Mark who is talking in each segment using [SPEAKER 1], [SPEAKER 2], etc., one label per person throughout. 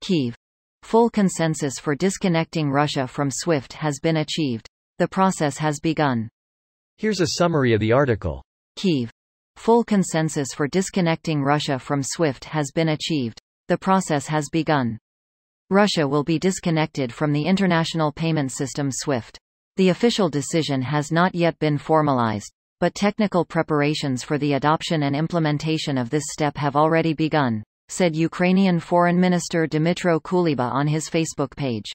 [SPEAKER 1] Kyiv. Full consensus for disconnecting Russia from SWIFT has been achieved. The process has begun.
[SPEAKER 2] Here's a summary of the article.
[SPEAKER 1] Kyiv. Full consensus for disconnecting Russia from SWIFT has been achieved. The process has begun. Russia will be disconnected from the international payment system SWIFT. The official decision has not yet been formalized, but technical preparations for the adoption and implementation of this step have already begun, said Ukrainian Foreign Minister Dmytro Kuleba on his Facebook page.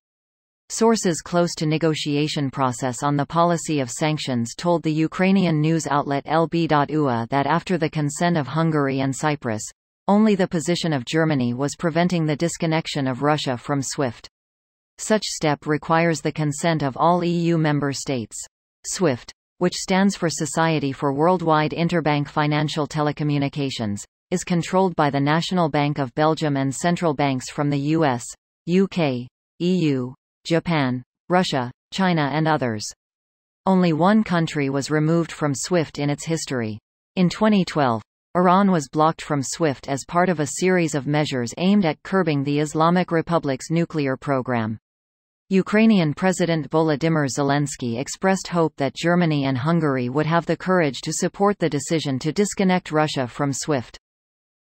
[SPEAKER 1] Sources close to negotiation process on the policy of sanctions told the Ukrainian news outlet LB.ua that after the consent of Hungary and Cyprus, only the position of Germany was preventing the disconnection of Russia from SWIFT. Such step requires the consent of all EU member states. SWIFT, which stands for Society for Worldwide Interbank Financial Telecommunications, is controlled by the National Bank of Belgium and central banks from the US, UK, EU, Japan, Russia, China and others. Only one country was removed from SWIFT in its history. In 2012, Iran was blocked from SWIFT as part of a series of measures aimed at curbing the Islamic Republic's nuclear program. Ukrainian President Volodymyr Zelensky expressed hope that Germany and Hungary would have the courage to support the decision to disconnect Russia from SWIFT.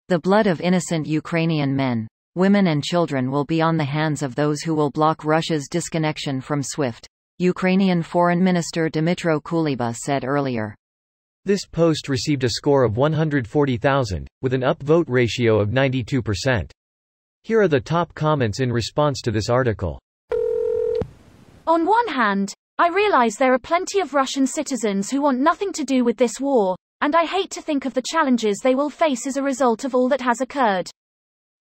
[SPEAKER 1] The blood of innocent Ukrainian men, women and children will be on the hands of those who will block Russia's disconnection from SWIFT, Ukrainian Foreign Minister Dmytro Kuleba said earlier.
[SPEAKER 2] This post received a score of 140,000, with an upvote ratio of 92%. Here are the top comments in response to this article.
[SPEAKER 3] On one hand, I realize there are plenty of Russian citizens who want nothing to do with this war, and I hate to think of the challenges they will face as a result of all that has occurred.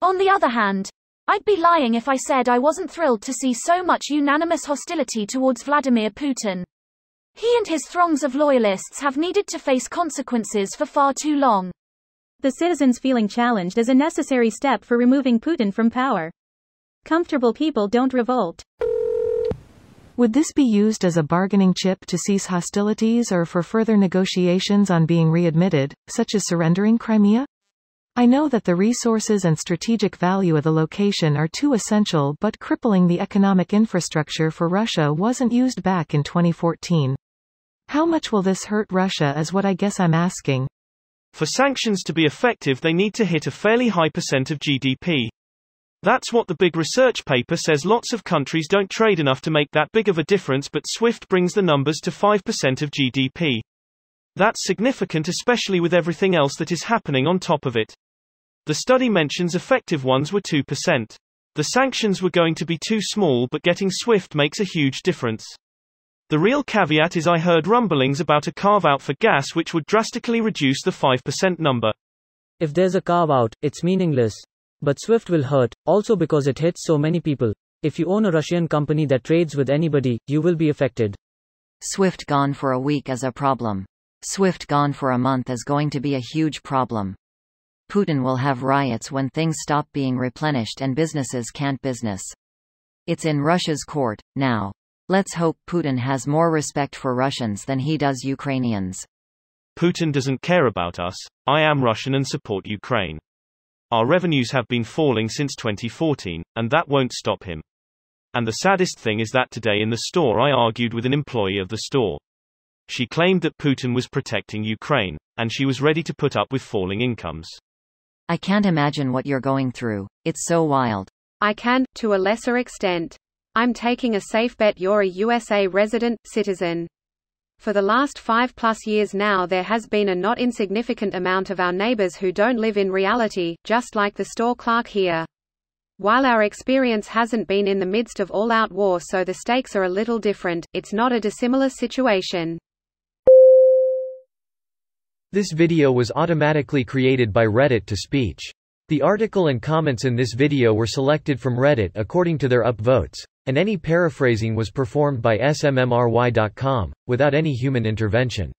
[SPEAKER 3] On the other hand, I'd be lying if I said I wasn't thrilled to see so much unanimous hostility towards Vladimir Putin. He and his throngs of loyalists have needed to face consequences for far too long.
[SPEAKER 4] The citizens feeling challenged is a necessary step for removing Putin from power. Comfortable people don't revolt.
[SPEAKER 5] Would this be used as a bargaining chip to cease hostilities or for further negotiations on being readmitted, such as surrendering Crimea? I know that the resources and strategic value of the location are too essential, but crippling the economic infrastructure for Russia wasn't used back in 2014. How much will this hurt Russia is what I guess I'm asking.
[SPEAKER 6] For sanctions to be effective, they need to hit a fairly high % of GDP. That's what the big research paper says. Lots of countries don't trade enough to make that big of a difference, but SWIFT brings the numbers to 5% of GDP. That's significant, especially with everything else that is happening on top of it. The study mentions effective ones were 2%. The sanctions were going to be too small, but getting SWIFT makes a huge difference. The real caveat is I heard rumblings about a carve-out for gas which would drastically reduce the 5% number.
[SPEAKER 7] If there's a carve-out, it's meaningless. But SWIFT will hurt, also because it hits so many people. If you own a Russian company that trades with anybody, you will be affected.
[SPEAKER 1] SWIFT gone for a week is a problem. SWIFT gone for a month is going to be a huge problem. Putin will have riots when things stop being replenished and businesses can't business. It's in Russia's court, now. Let's hope Putin has more respect for Russians than he does Ukrainians.
[SPEAKER 6] Putin doesn't care about us. I am Russian and support Ukraine. Our revenues have been falling since 2014, and that won't stop him. And the saddest thing is that today in the store I argued with an employee of the store. She claimed that Putin was protecting Ukraine, and she was ready to put up with falling incomes.
[SPEAKER 1] I can't imagine what you're going through. It's so wild.
[SPEAKER 8] I can, to a lesser extent. I'm taking a safe bet you're a USA resident, citizen. For the last 5+ years now there has been a not insignificant amount of our neighbors who don't live in reality, just like the store clerk here. While our experience hasn't been in the midst of all-out war, so the stakes are a little different, it's not a dissimilar situation.
[SPEAKER 2] This video was automatically created by Reddit to speech. The article and comments in this video were selected from Reddit according to their upvotes, and any paraphrasing was performed by smmry.com, without any human intervention.